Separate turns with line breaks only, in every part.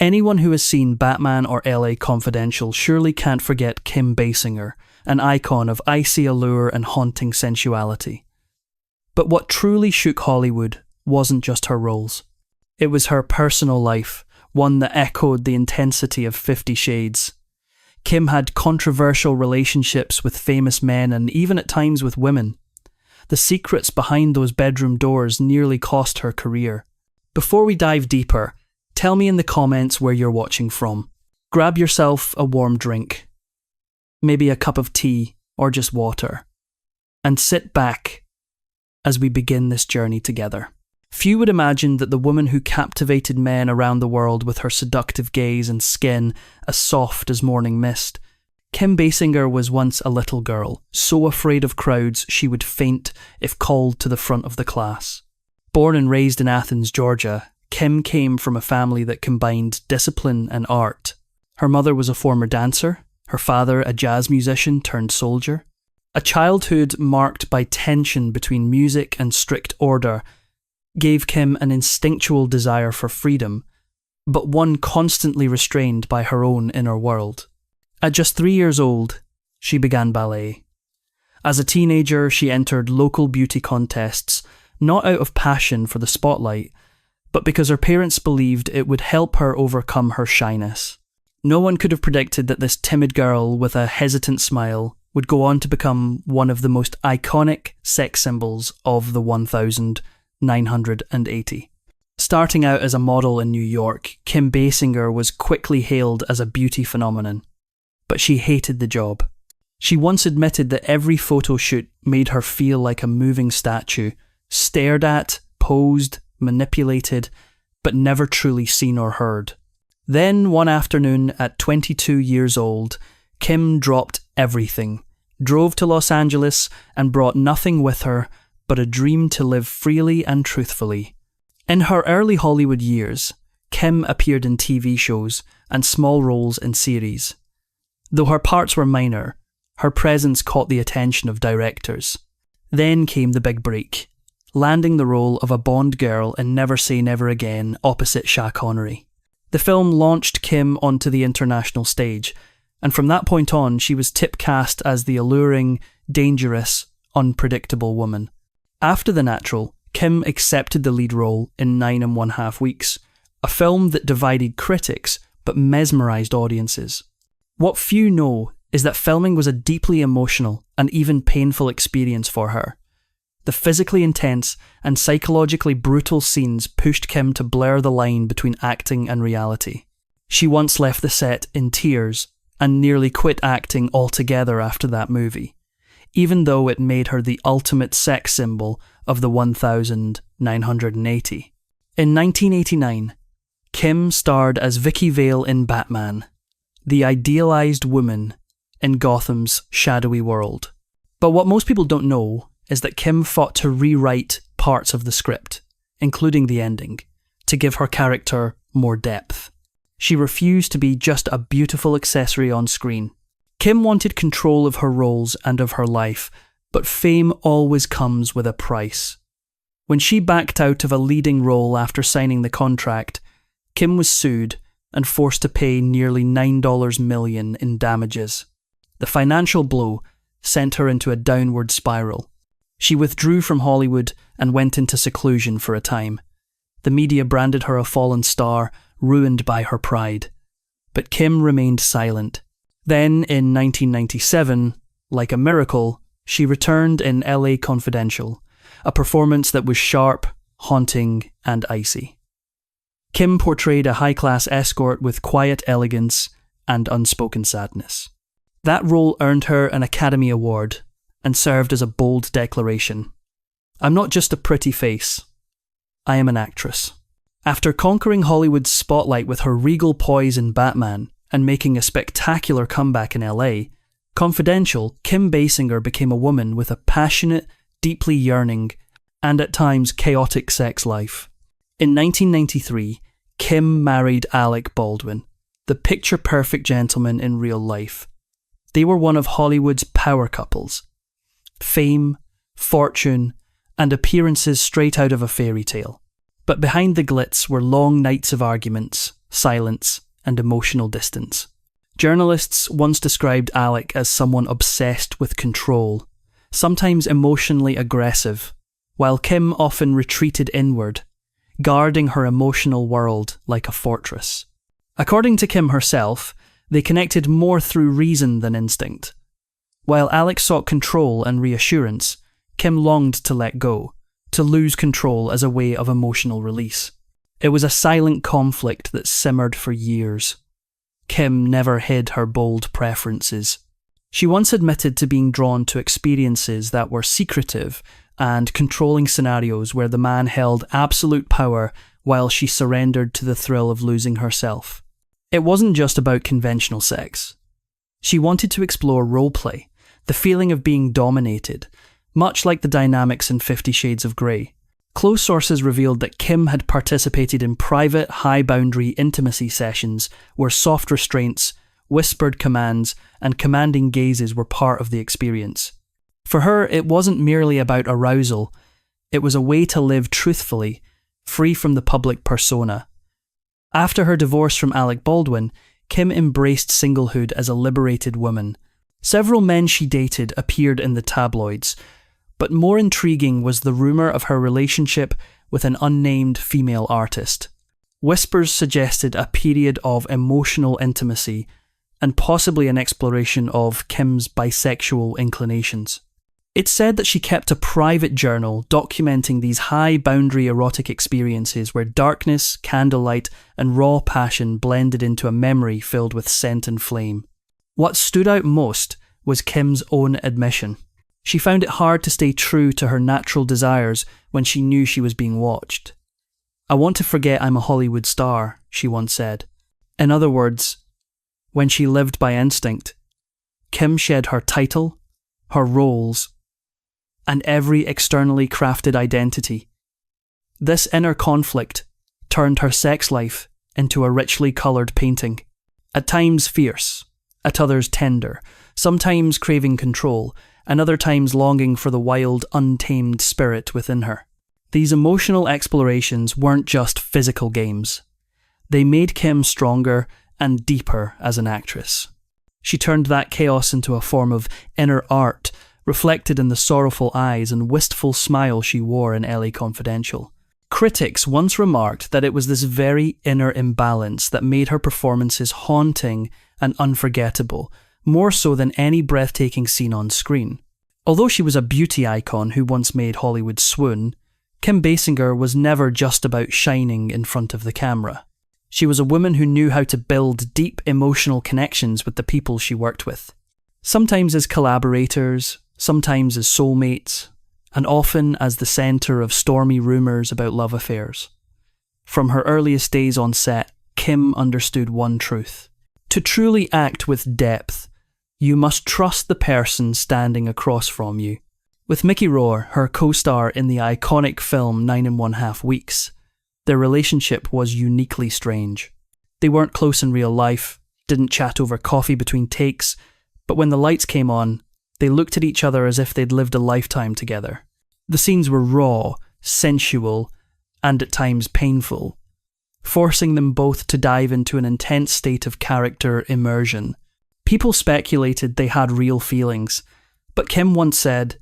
Anyone who has seen Batman or LA Confidential surely can't forget Kim Basinger, an icon of icy allure and haunting sensuality. But what truly shook Hollywood wasn't just her roles. It was her personal life, one that echoed the intensity of 50 Shades. Kim had controversial relationships with famous men and even at times with women. The secrets behind those bedroom doors nearly cost her career. Before we dive deeper, tell me in the comments where you're watching from. Grab yourself a warm drink, maybe a cup of tea or just water, and sit back as we begin this journey together. Few would imagine that the woman who captivated men around the world with her seductive gaze and skin as soft as morning mist, Kim Basinger was once a little girl, so afraid of crowds she would faint if called to the front of the class. Born and raised in Athens, Georgia, Kim came from a family that combined discipline and art. Her mother was a former dancer, her father a jazz musician turned soldier. A childhood marked by tension between music and strict order gave Kim an instinctual desire for freedom, but one constantly restrained by her own inner world. At just 3 years old, she began ballet. As a teenager, she entered local beauty contests, not out of passion for the spotlight, but because her parents believed it would help her overcome her shyness. No one could have predicted that this timid girl with a hesitant smile would go on to become one of the most iconic sex symbols of the 1980. Starting out as a model in New York, Kim Basinger was quickly hailed as a beauty phenomenon. But she hated the job. She once admitted that every photo shoot made her feel like a moving statue, stared at, posed, manipulated, but never truly seen or heard. Then, one afternoon at 22 years old, Kim dropped everything, drove to Los Angeles, and brought nothing with her but a dream to live freely and truthfully. In her early Hollywood years, Kim appeared in TV shows and small roles in series. Though her parts were minor, her presence caught the attention of directors. Then came the big break, landing the role of a Bond girl in Never Say Never Again opposite Sean Connery. The film launched Kim onto the international stage, and from that point on she was typecast as the alluring, dangerous, unpredictable woman. After The Natural, Kim accepted the lead role in 9½ Weeks, a film that divided critics but mesmerised audiences. What few know is that filming was a deeply emotional and even painful experience for her. The physically intense and psychologically brutal scenes pushed Kim to blur the line between acting and reality. She once left the set in tears and nearly quit acting altogether after that movie, even though it made her the ultimate sex symbol of the 1980. In 1989, Kim starred as Vicky Vale in Batman, the idealised woman in Gotham's shadowy world. But what most people don't know is that Kim fought to rewrite parts of the script, including the ending, to give her character more depth. She refused to be just a beautiful accessory on screen. Kim wanted control of her roles and of her life, but fame always comes with a price. When she backed out of a leading role after signing the contract, Kim was sued and forced to pay nearly $9 million in damages. The financial blow sent her into a downward spiral. She withdrew from Hollywood and went into seclusion for a time. The media branded her a fallen star, ruined by her pride. But Kim remained silent. Then, in 1997, like a miracle, she returned in LA Confidential, a performance that was sharp, haunting, and icy. Kim portrayed a high-class escort with quiet elegance and unspoken sadness. That role earned her an Academy Award and served as a bold declaration. I'm not just a pretty face. I am an actress. After conquering Hollywood's spotlight with her regal poise in Batman and making a spectacular comeback in LA, Confidential, Kim Basinger became a woman with a passionate, deeply yearning, and at times chaotic sex life. In 1993, Kim married Alec Baldwin, the picture-perfect gentleman in real life. They were one of Hollywood's power couples. Fame, fortune, and appearances straight out of a fairy tale. But behind the glitz were long nights of arguments, silence, and emotional distance. Journalists once described Alec as someone obsessed with control, sometimes emotionally aggressive, while Kim often retreated inward, guarding her emotional world like a fortress. According to Kim herself, they connected more through reason than instinct. While Alec sought control and reassurance, Kim longed to let go, to lose control as a way of emotional release. It was a silent conflict that simmered for years. Kim never hid her bold preferences. She once admitted to being drawn to experiences that were secretive and controlling scenarios where the man held absolute power while she surrendered to the thrill of losing herself. It wasn't just about conventional sex. She wanted to explore roleplay, the feeling of being dominated, much like the dynamics in 50 Shades of Grey. Close sources revealed that Kim had participated in private, high-boundary intimacy sessions where soft restraints, whispered commands, and commanding gazes were part of the experience. For her, it wasn't merely about arousal, it was a way to live truthfully, free from the public persona. After her divorce from Alec Baldwin, Kim embraced singlehood as a liberated woman. Several men she dated appeared in the tabloids, but more intriguing was the rumour of her relationship with an unnamed female artist. Whispers suggested a period of emotional intimacy and possibly an exploration of Kim's bisexual inclinations. It's said that she kept a private journal documenting these high-boundary erotic experiences where darkness, candlelight, and raw passion blended into a memory filled with scent and flame. What stood out most was Kim's own admission. She found it hard to stay true to her natural desires when she knew she was being watched. "I want to forget I'm a Hollywood star," she once said. In other words, when she lived by instinct, Kim shed her title, her roles, and every externally crafted identity. This inner conflict turned her sex life into a richly coloured painting, at times fierce, at others tender, sometimes craving control, and other times longing for the wild, untamed spirit within her. These emotional explorations weren't just physical games. They made Kim stronger and deeper as an actress. She turned that chaos into a form of inner art, reflected in the sorrowful eyes and wistful smile she wore in LA Confidential. Critics once remarked that it was this very inner imbalance that made her performances haunting and unforgettable, more so than any breathtaking scene on screen. Although she was a beauty icon who once made Hollywood swoon, Kim Basinger was never just about shining in front of the camera. She was a woman who knew how to build deep emotional connections with the people she worked with. Sometimes as collaborators, sometimes as soulmates, and often as the centre of stormy rumours about love affairs. From her earliest days on set, Kim understood one truth. To truly act with depth, you must trust the person standing across from you. With Mickey Rourke, her co-star in the iconic film 9½ Weeks, their relationship was uniquely strange. They weren't close in real life, didn't chat over coffee between takes, but when the lights came on, they looked at each other as if they'd lived a lifetime together. The scenes were raw, sensual, and at times painful, forcing them both to dive into an intense state of character immersion. People speculated they had real feelings, but Kim once said,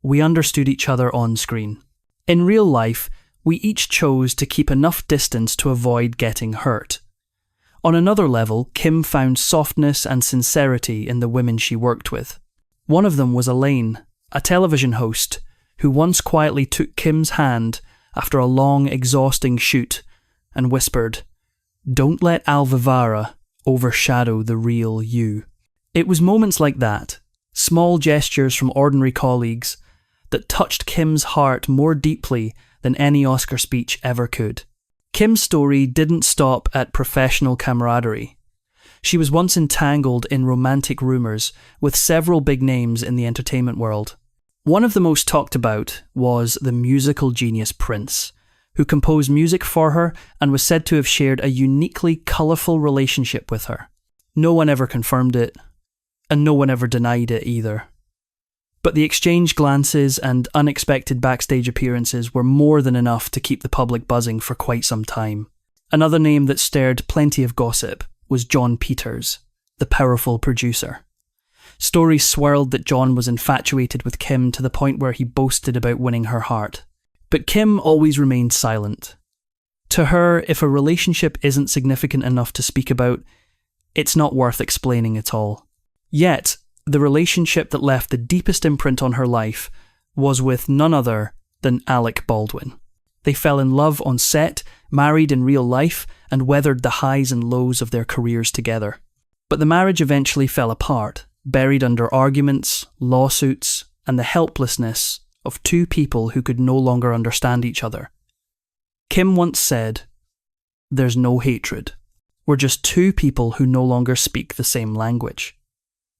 "We understood each other on screen." In real life, we each chose to keep enough distance to avoid getting hurt. On another level, Kim found softness and sincerity in the women she worked with. One of them was Elaine, a television host, who once quietly took Kim's hand after a long, exhausting shoot and whispered, "Don't let Alvivara overshadow the real you." It was moments like that, small gestures from ordinary colleagues, that touched Kim's heart more deeply than any Oscar speech ever could. Kim's story didn't stop at professional camaraderie. She was once entangled in romantic rumours with several big names in the entertainment world. One of the most talked about was the musical genius Prince, who composed music for her and was said to have shared a uniquely colourful relationship with her. No one ever confirmed it, and no one ever denied it either. But the exchanged glances and unexpected backstage appearances were more than enough to keep the public buzzing for quite some time. Another name that stirred plenty of gossip was John Peters, the powerful producer. Stories swirled that John was infatuated with Kim to the point where he boasted about winning her heart. But Kim always remained silent. To her, if a relationship isn't significant enough to speak about, it's not worth explaining at all. Yet, the relationship that left the deepest imprint on her life was with none other than Alec Baldwin. They fell in love on set, married in real life, and weathered the highs and lows of their careers together. But the marriage eventually fell apart, buried under arguments, lawsuits, and the helplessness of two people who could no longer understand each other. Kim once said, "There's no hatred. We're just two people who no longer speak the same language."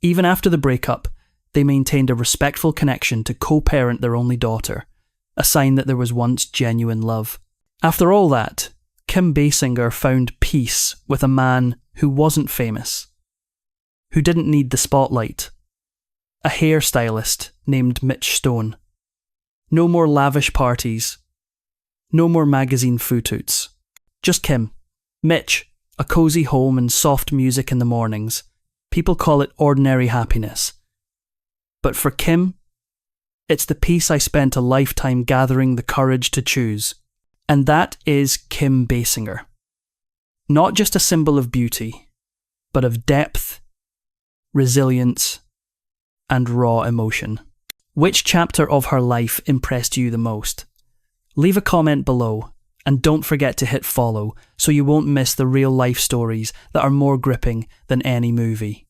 Even after the breakup, they maintained a respectful connection to co-parent their only daughter, a sign that there was once genuine love. After all that, Kim Basinger found peace with a man who wasn't famous, who didn't need the spotlight, a hairstylist named Mitch Stone. No more lavish parties, no more magazine phootoots. Just Kim, Mitch, a cozy home and soft music in the mornings. People call it ordinary happiness. But for Kim, it's the peace I spent a lifetime gathering the courage to choose. And that is Kim Basinger. Not just a symbol of beauty, but of depth, resilience, and raw emotion. Which chapter of her life impressed you the most? Leave a comment below, and don't forget to hit follow so you won't miss the real life stories that are more gripping than any movie.